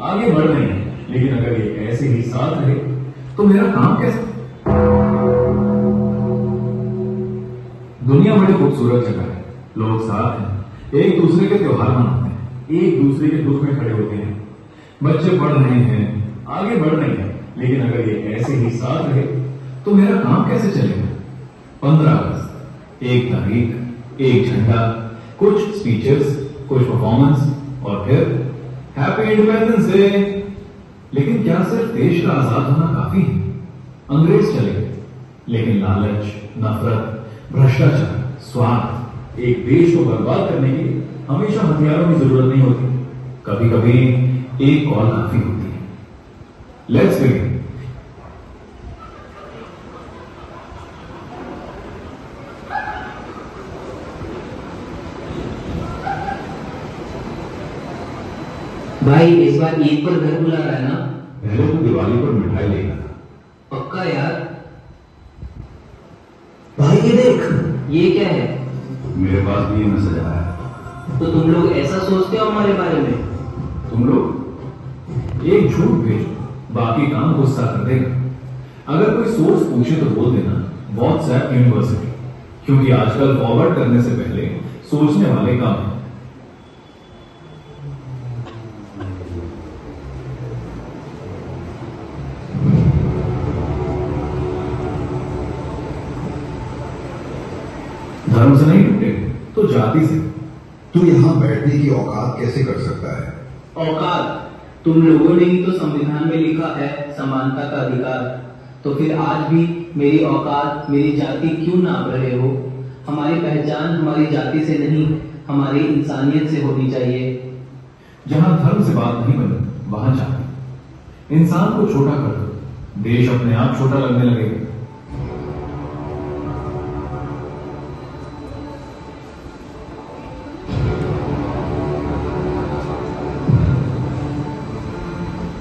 आगे बढ़ रही है, लेकिन अगर ये ऐसे ही साथ रहे तो मेरा काम कैसे? दुनिया बड़ी खूबसूरत जगह है, लोग साथ हैं, एक दूसरे के त्योहार मनाते हैं, एक दूसरे के दुख में खड़े होते हैं, बच्चे पढ़ रहे हैं, आगे बढ़ रहे हैं, लेकिन अगर ये ऐसे ही साथ रहे तो मेरा काम कैसे चलेगा? 15 अगस्त, 1 तारीख, एक झंडा, कुछ स्पीचेस, कुछ परफॉर्मेंस और फिर हैप्पी इंडिपेंडेंस डे। लेकिन क्या सिर्फ देश का आजाद होना काफी है? अंग्रेज चले गए, लेकिन लालच, नफरत, भ्रष्टाचार, स्वार्थ एक देश को बर्बाद करने के लिए हमेशा हथियारों की जरूरत नहीं होती। कभी कभी एक कॉल काफी होती है। Let's begin. भाई इस बार ईद पर घर बुला रहा है ना? पहले तो दिवाली पर मिठाई लेगा। पक्का यार। भाई ये देख, ये क्या है? मेरे पास भी ये मैसेज आया है। तो तुम लोग ऐसा सोचते हो हमारे बारे में? तुम लोग एक झूठ भेजो, बाकी काम गुस्सा कर देगा। अगर कोई सोर्स पूछे तो बोल देना व्हाट्सएप यूनिवर्सिटी, क्योंकि आजकल फॉरवर्ड करने से पहले सोचने वाले काम है। धर्म से नहीं टूटे तो जाति से। तू यहाँ बैठने की औकात कैसे कर सकता है? औकात? तुम लोगों ने ही तो संविधान में लिखा है समानता का अधिकार। तो फिर आज भी मेरी औकात, मेरी जाति क्यों नाप रहे हो? हमारी पहचान हमारी जाति से नहीं, हमारी इंसानियत से होनी चाहिए। जहां धर्म से बात नहीं बनी वहां जाति। इंसान को छोटा कर दो, देश अपने आप छोटा लगने लगेगा।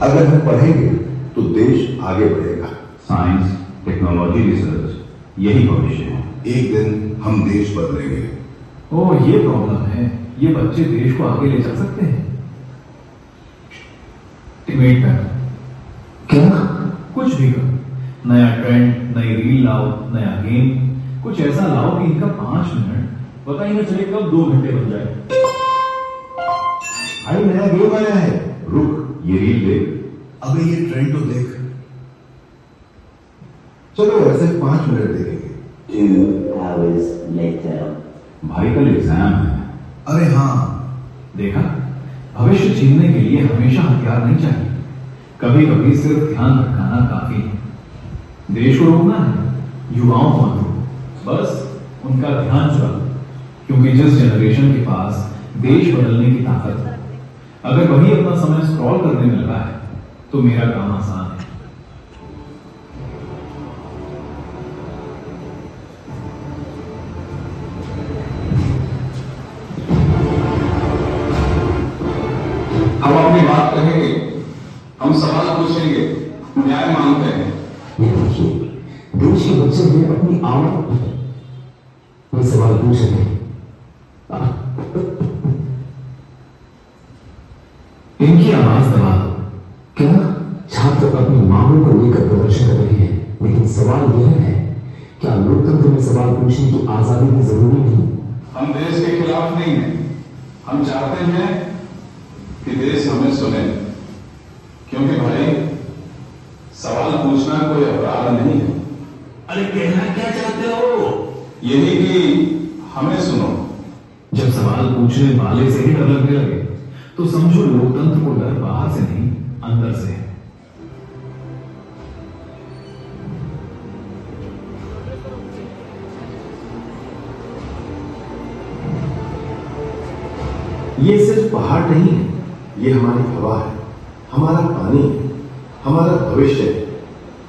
अगर हम पढ़ेंगे तो देश आगे बढ़ेगा। साइंस, टेक्नोलॉजी, रिसर्च, यही भविष्य है। एक दिन हम देश बदलेंगे। ओह, ये प्रॉब्लम है। ये बच्चे देश को आगे ले जा सकते हैं। टिमेट कर क्या? कुछ भी करो, नया ट्रेंड, नई रील लाओ, नया गेम, कुछ ऐसा लाओ कि इनका 5 मिनट पता ही न चले कब 2 घंटे बन जाए। भाई नया गेम आया है। रुक, ये रील देख। अबे ये ट्रेंड तो देख। चलो ऐसे 5 मिनट देखेंगे। 2 hours later. भाई कल एग्जाम है। अरे हाँ, देखा, भविष्य छीनने के लिए हमेशा हथियार नहीं चाहिए, कभी कभी सिर्फ ध्यान भटकाना काफी है। देश को रोकना है, युवाओं को मत रोको, बस उनका ध्यान चुरा लो, क्योंकि जिस जनरेशन के पास देश बदलने की ताकत है, अगर वही अपना समय स्क्रॉल करने में लगा है तो मेरा काम आसान है। हम अपनी बात कहेंगे, हम सवाल पूछेंगे, न्याय मांगते हैं। ये देखिए, देश के बच्चे ने अपनी आवाज ये सवाल पूछ रहे हैं। इनकी आवाज दबा दो। क्या छात्र अपनी मांगों को लेकर प्रदर्शन कर रहे हैं, लेकिन सवाल यह है, क्या लोकतंत्र में सवाल पूछने की आजादी भी जरूरी नहीं? हम देश के खिलाफ नहीं हैं, हम चाहते हैं कि देश हमें सुने, क्योंकि भाई सवाल पूछना कोई अपराध नहीं है। अरे कहना क्या चाहते हो? यही कि हमें सुनो। जब सवाल पूछने वाले से ही डर लगने लगे तो समझो लोकतंत्र को डर बाहर से नहीं, अंदर से है। ये सिर्फ पहाड़ नहीं है, ये हमारी हवा है, हमारा पानी है, हमारा भविष्य है।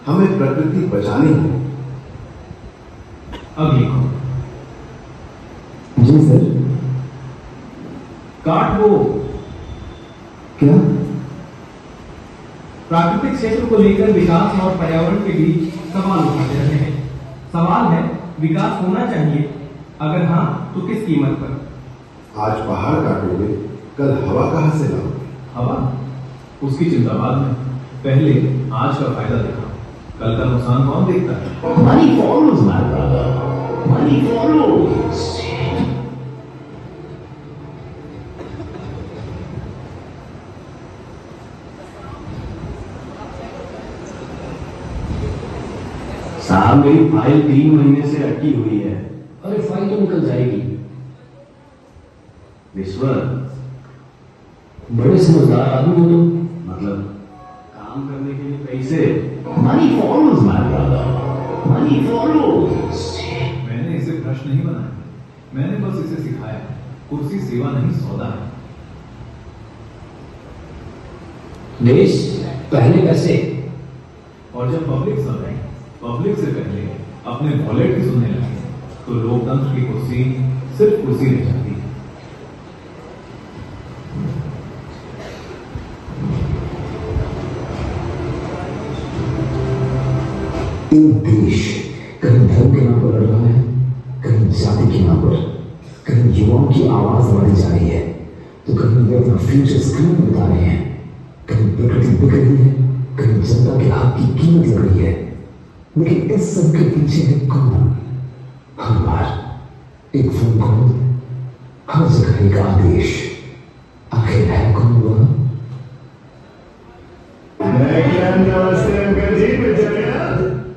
हमें प्रकृति बचानी है। अब लिखो। जी सर। काट वो। क्या? प्राकृतिक क्षेत्र को लेकर विकास और पर्यावरण के बीच सवाल उठाते रहे हैं। सवाल है, विकास होना चाहिए, अगर हाँ तो किस कीमत पर? आज पहाड़ काटोगे, कल हवा कहां से लाओगे? हवा? उसकी चिंता बाद में, पहले आज का फायदा देखा, कल का नुकसान कौन देखता है? Money follows, my brother. Money follows. साहब मेरी फाइल 3 महीने से अटकी हुई है। अरे फाइल तो निकल जाएगी। रिश्वत बड़े समझदार आदमी हो तुम। मतलब काम करने के लिए पैसे। Money follows, my brother. Money follows. मैंने इसे प्रश्न नहीं बनाया, मैंने बस इसे सिखाया, कुर्सी सेवा नहीं सौदा है। देश पहले पैसे। और जब पब्लिक सुन रही, पब्लिक से पहले अपने वॉलेट की सुनने लगे, तो लोकतंत्र की कुर्सी सिर्फ कुर्सी रह जाती है। एक देश कहीं धर्म के नाम पर लड़ रहा है, कहीं जाति के नाम पर, कहीं युवाओं की आवाज बढ़ी जा रही है, तो कहीं वे अपना फ्यूचर स्क्रीन में बिता रहे हैं, कहीं प्रकृति बिक रही है, कहीं जनता के हक की कीमत लग रही है। लेकिन इस सब के पीछे है कौन? हर बार एक फोन कॉल, हर जगह एक आदेश। आखिर है कौन वह?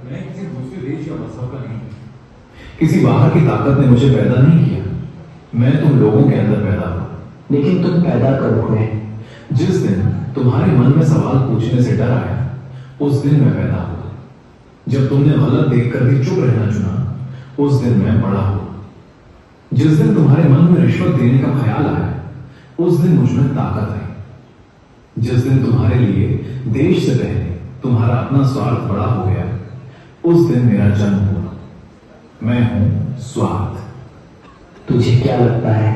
मैं किसी दूसरे देश या मजहब का नहीं, किसी बाहर की ताकत ने मुझे पैदा नहीं किया, मैं तुम लोगों के अंदर पैदा हुआ। लेकिन तुम पैदा कब हुए? जिस दिन तुम्हारे मन में सवाल पूछने से डर आया, उस दिन मैं पैदा हुआ। जब तुमने गलत देखकर भी चुप रहना चुना, उस दिन मैं बड़ा हुआ। जिस दिन तुम्हारे मन में रिश्वत देने का ख्याल आया, उस दिन मुझ में ताकत आई। जिस दिन तुम्हारे लिए देश से पहले तुम्हारा अपना स्वार्थ बड़ा हो गया, उस दिन मेरा जन्म हुआ। मैं हूं स्वार्थ। तुझे क्या लगता है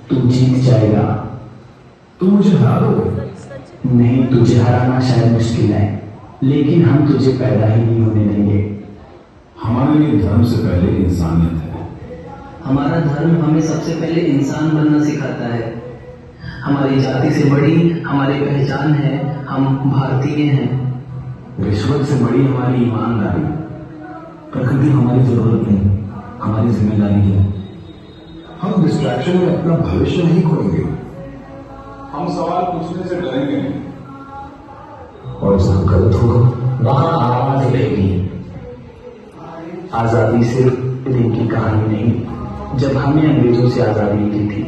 तू जीत जाएगा? तुम मुझे हरा दोगे? नहीं, तुझे हराना शायद मुश्किल है, लेकिन हम तुझे पैदा ही नहीं होने देंगे। हमारे लिए धर्म से पहले इंसानियत है। हमारा धर्म हमें सबसे पहले इंसान बनना सिखाता है। हमारी जाति से बड़ी हमारी पहचान है, हम भारतीय हैं। रिश्वत से बड़ी हमारी ईमानदारी। प्रकृति हमारी जरूरत नहीं, हमारी जिम्मेदारी है। हम डिस्ट्रैक्शन में अपना भविष्य नहीं खोएंगे। हम सवाल पूछने से डरेंगे नहीं। और जहां गलत होगा वहां आवाज उठेगी। आजादी सिर्फ दिन की कहानी नहीं। जब हमने अंग्रेजों से आजादी ली थी,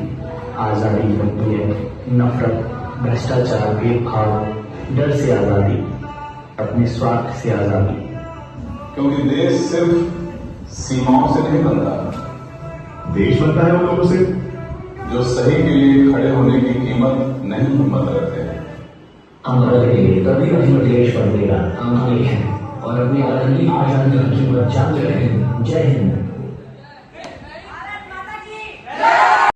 आजादी बनती है नफरत, भ्रष्टाचार, भेदभाव, डर से आजादी, अपने स्वार्थ से आजादी। क्योंकि देश सिर्फ सीमाओं से नहीं बनता, देश बनता है उन लोगों से जो सही के लिए खड़े होने की कीमत नहीं हिम्मत रखते हैं। हम लड़ेंगे तभी अपना देश बदलेगा। हम एक हैं और अपनी आजादी की कीमत जानते रहेंगे। जय हिंद।